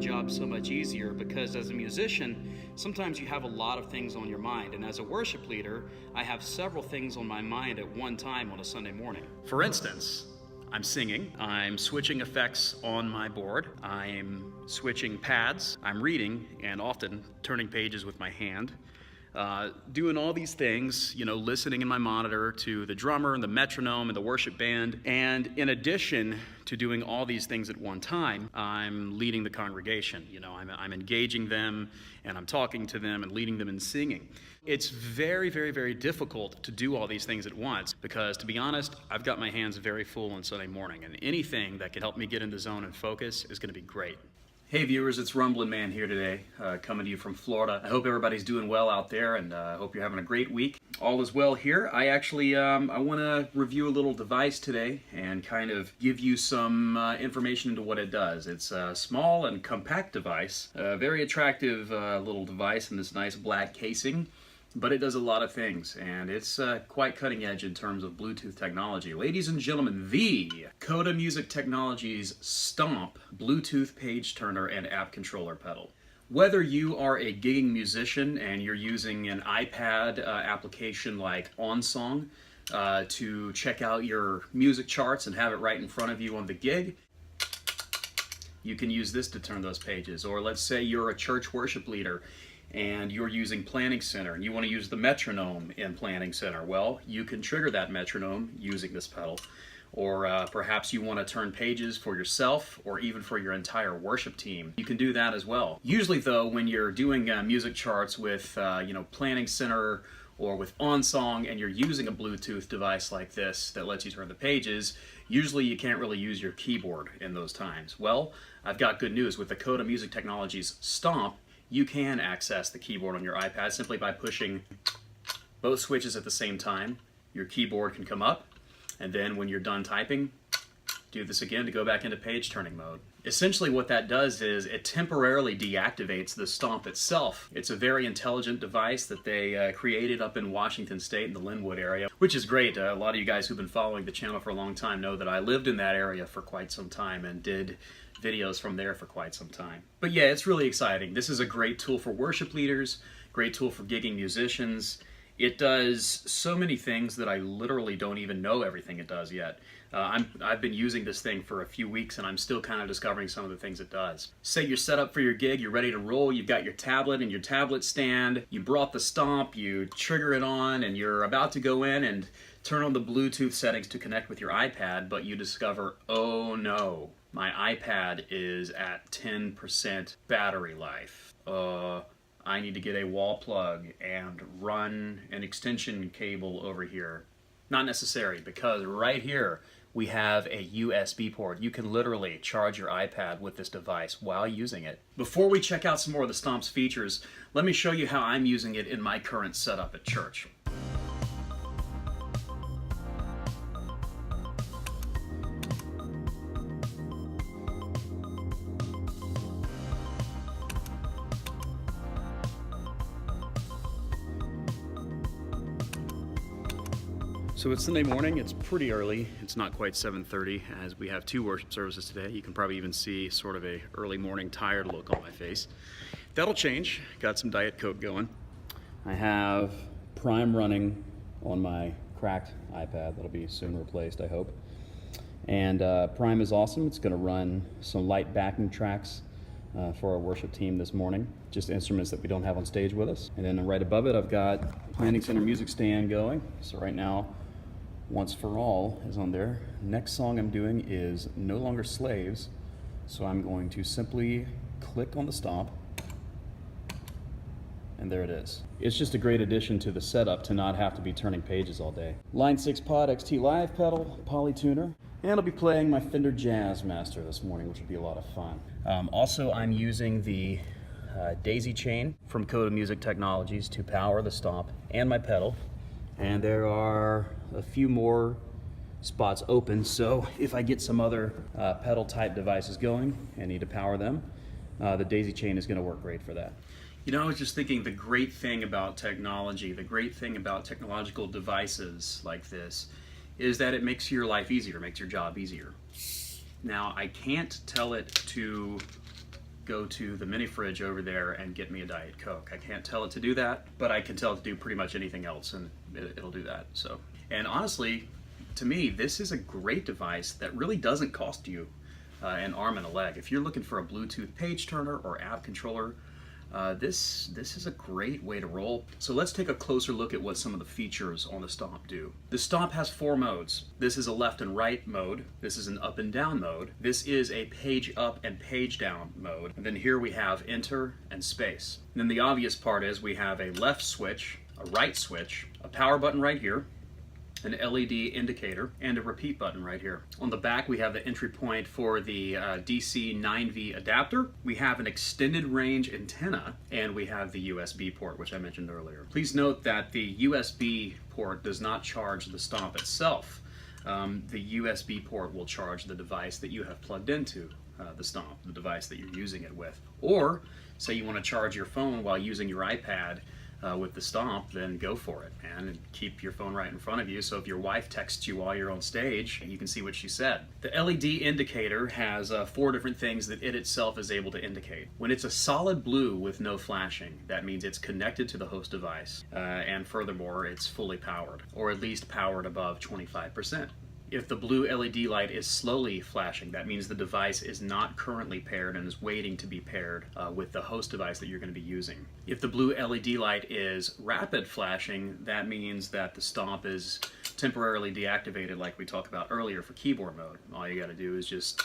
job so much easier because as a musician, sometimes you have a lot of things on your mind, and as a worship leader, I have several things on my mind at one time on a Sunday morning. For instance, I'm singing, I'm switching effects on my board, I'm switching pads, I'm reading, and often turning pages with my hand. Doing all these things, listening in my monitor to the drummer and the metronome and the worship band. And in addition to doing all these things at one time, I'm leading the congregation. I'm engaging them and I'm talking to them and leading them in singing. It's very, very, very difficult to do all these things at once because, to be honest, I've got my hands very full on Sunday morning, and anything that can help me get in the zone and focus is going to be great. Hey viewers, it's Rumblin Man here today, coming to you from Florida. I hope everybody's doing well out there, and I hope you're having a great week. All is well here. I actually, I want to review a little device today and kind of give you some information into what it does. It's a small and compact device, a very attractive little device in this nice black casing. But it does a lot of things, and it's quite cutting edge in terms of Bluetooth technology. Ladies and gentlemen, the Coda Music Technologies STOMP Bluetooth page turner and app controller pedal. Whether you are a gigging musician and you're using an iPad application like OnSong to check out your music charts and have it right in front of you on the gig, you can use this to turn those pages. Or let's say you're a church worship leader and you're using Planning Center and you want to use the metronome in Planning Center. Well, you can trigger that metronome using this pedal. Or perhaps you want to turn pages for yourself or even for your entire worship team. You can do that as well. Usually though, when you're doing music charts with Planning Center or with OnSong and you're using a Bluetooth device like this that lets you turn the pages, usually you can't really use your keyboard in those times. Well, I've got good news. With the Coda Music Technologies STOMP, you can access the keyboard on your iPad simply by pushing both switches at the same time. Your keyboard can come up, and then when you're done typing, do this again to go back into page turning mode. Essentially what that does is it temporarily deactivates the STOMP itself. It's a very intelligent device that they created up in Washington State in the Linwood area, which is great. A lot of you guys who've been following the channel for a long time know that I lived in that area for quite some time and did videos from there for quite some time. But yeah, it's really exciting. This is a great tool for worship leaders, great tool for gigging musicians. It does so many things that I literally don't even know everything it does yet. I've been using this thing for a few weeks and I'm still kind of discovering some of the things it does. Say you're set up for your gig, you're ready to roll, you've got your tablet and your tablet stand, you brought the STOMP, you trigger it on, and you're about to go in and turn on the Bluetooth settings to connect with your iPad, but you discover, oh no, my iPad is at 10% battery life. I need to get a wall plug and run an extension cable over here. Not necessary, because right here we have a USB port. You can literally charge your iPad with this device while using it. Before we check out some more of the STOMP's features, let me show you how I'm using it in my current setup at church. So it's Sunday morning, it's pretty early. It's not quite 7:30 as we have two worship services today. You can probably even see sort of a early morning tired look on my face. That'll change. Got some Diet Coke going. I have Prime running on my cracked iPad. That'll be soon replaced, I hope. And Prime is awesome. It's gonna run some light backing tracks for our worship team this morning. Just instruments that we don't have on stage with us. And then right above it, I've got Planning Center music stand going. So right now, Once for All is on there. Next song I'm doing is No Longer Slaves. So I'm going to simply click on the STOMP, and there it is. It's just a great addition to the setup to not have to be turning pages all day. Line 6 Pod XT Live pedal, polytuner, and I'll be playing my Fender Jazzmaster this morning, which will be a lot of fun. Also, I'm using the daisy chain from Coda Music Technologies to power the STOMP and my pedal. And there are a few more spots open, so if I get some other pedal type devices going and need to power them, the daisy chain is going to work great for that. You know, I was just thinking the great thing about technology, the great thing about technological devices like this is that it makes your life easier, makes your job easier. Now, I can't tell it to go to the mini fridge over there and get me a Diet Coke. I can't tell it to do that, but I can tell it to do pretty much anything else, and it'll do that. So, and honestly, to me, this is a great device that really doesn't cost you an arm and a leg. If you're looking for a Bluetooth page turner or app controller, this is a great way to roll. So let's take a closer look at what some of the features on the STOMP do. The STOMP has 4 modes. This is a left and right mode. This is an up and down mode. This is a page up and page down mode. And then here we have enter and space. And then the obvious part is we have a left switch, a right switch, a power button right here, an LED indicator, and a repeat button right here. On the back, we have the entry point for the DC 9V adapter. We have an extended range antenna, and we have the USB port, which I mentioned earlier. Please note that the USB port does not charge the STOMP itself. The USB port will charge the device that you have plugged into the STOMP, the device that you're using it with. Or, say you want to charge your phone while using your iPad with the STOMP, then go for it, man, and keep your phone right in front of you, so if your wife texts you while you're on stage, you can see what she said. The LED indicator has 4 different things that it itself is able to indicate. When it's a solid blue with no flashing, that means it's connected to the host device, and furthermore, it's fully powered, or at least powered above 25%. If the blue LED light is slowly flashing, that means the device is not currently paired and is waiting to be paired with the host device that you're going to be using. If the blue LED light is rapid flashing, that means that the STOMP is temporarily deactivated, like we talked about earlier for keyboard mode. All you got to do is just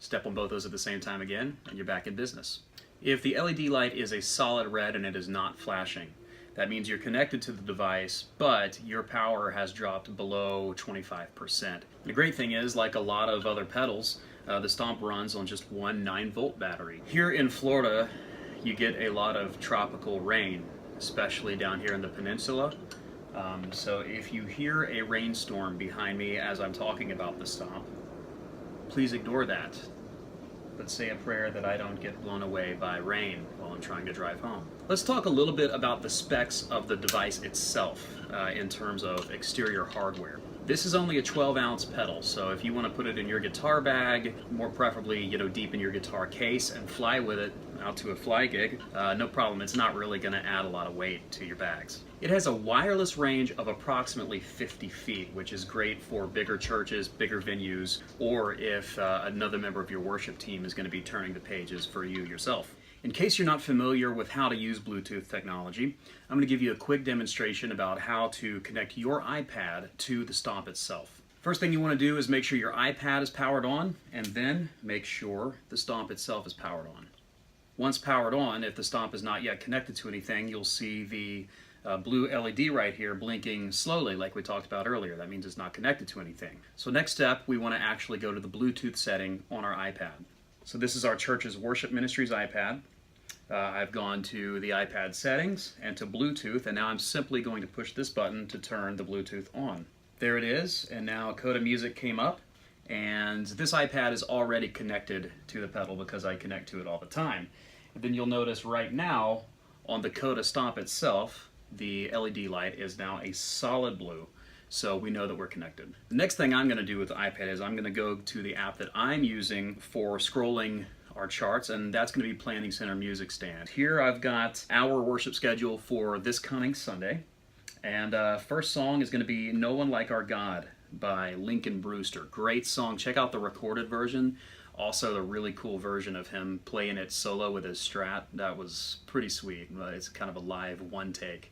step on both those at the same time again, and you're back in business. If the LED light is a solid red and it is not flashing, that means you're connected to the device, but your power has dropped below 25%. The great thing is, like a lot of other pedals, the STOMP runs on just one 9-volt battery. Here in Florida, you get a lot of tropical rain, especially down here in the peninsula. So if you hear a rainstorm behind me as I'm talking about the STOMP, please ignore that. But say a prayer that I don't get blown away by rain while I'm trying to drive home. Let's talk a little bit about the specs of the device itself in terms of exterior hardware. This is only a 12-ounce pedal, so if you want to put it in your guitar bag, more preferably, deep in your guitar case, and fly with it out to a fly gig, no problem. It's not really going to add a lot of weight to your bags. It has a wireless range of approximately 50 feet, which is great for bigger churches, bigger venues, or if another member of your worship team is going to be turning the pages for you yourself. In case you're not familiar with how to use Bluetooth technology, I'm going to give you a quick demonstration about how to connect your iPad to the STOMP itself. First thing you want to do is make sure your iPad is powered on, and then make sure the STOMP itself is powered on. Once powered on, if the STOMP is not yet connected to anything, you'll see the blue LED right here blinking slowly like we talked about earlier. That means it's not connected to anything. So next step, we want to actually go to the Bluetooth setting on our iPad. So this is our church's worship ministry's iPad. I've gone to the iPad settings and to Bluetooth, and now I'm simply going to push this button to turn the Bluetooth on. There it is, and now Coda Music came up, and this iPad is already connected to the pedal because I connect to it all the time. And then you'll notice right now on the Coda STOMP itself, the LED light is now a solid blue, so we know that we're connected. The next thing I'm going to do with the iPad is I'm going to go to the app that I'm using for scrolling our charts, and that's going to be Planning Center Music Stand. Here I've got our worship schedule for this coming Sunday, and first song is going to be No One Like Our God by Lincoln Brewster. Great song. Check out the recorded version. Also the really cool version of him playing it solo with his Strat. That was pretty sweet. It's kind of a live one take.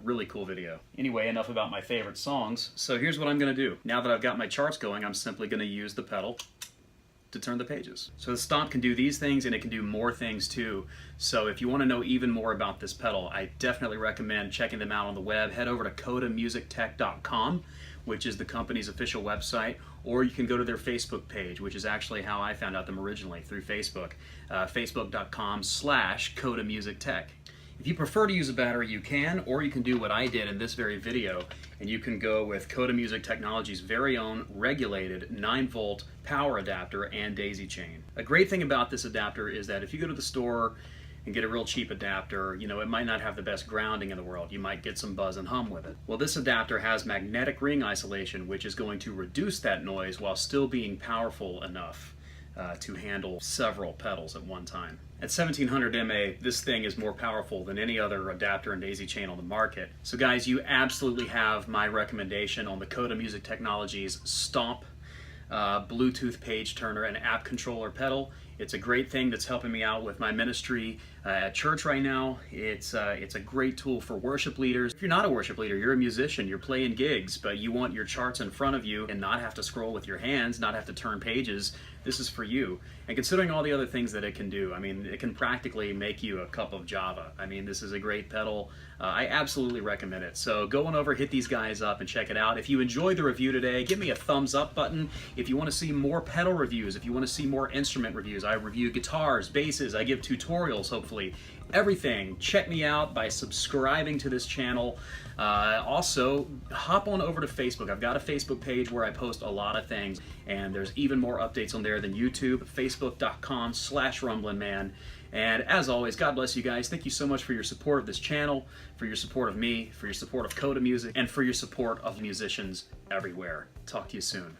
Really cool video. Anyway, enough about my favorite songs. So here's what I'm going to do. Now that I've got my charts going, I'm simply going to use the pedal to turn the pages. So the STOMP can do these things, and it can do more things too. So if you want to know even more about this pedal, I definitely recommend checking them out on the web. Head over to codamusictech.com, which is the company's official website, or you can go to their Facebook page, which is actually how I found out them originally, through Facebook, facebook.com/Coda Music Tech. If you prefer to use a battery, you can, or you can do what I did in this very video, and you can go with Coda Music Technologies' very own regulated 9-volt power adapter and daisy chain. A great thing about this adapter is that if you go to the store and get a real cheap adapter, it might not have the best grounding in the world. You might get some buzz and hum with it. Well, this adapter has magnetic ring isolation, which is going to reduce that noise while still being powerful enough to handle several pedals at one time. At 1700 mA, this thing is more powerful than any other adapter and daisy chain on the market. So guys, you absolutely have my recommendation on the Coda Music Technologies STOMP Bluetooth page turner and app controller pedal. It's a great thing that's helping me out with my ministry at church right now. It's a great tool for worship leaders. If you're not a worship leader, you're a musician, you're playing gigs, but you want your charts in front of you and not have to scroll with your hands, not have to turn pages, this is for you. And considering all the other things that it can do, I mean, it can practically make you a cup of Java. I mean, this is a great pedal. I absolutely recommend it. So go on over, hit these guys up and check it out. If you enjoyed the review today, give me a thumbs up button. If you want to see more pedal reviews, if you want to see more instrument reviews, I review guitars, basses, I give tutorials, hopefully, everything. Check me out by subscribing to this channel. Also, hop on over to Facebook. I've got a Facebook page where I post a lot of things, and there's even more updates on there than YouTube. Facebook.com/RumblinMan. And as always, God bless you guys. Thank you so much for your support of this channel, for your support of me, for your support of Coda Music, and for your support of musicians everywhere. Talk to you soon.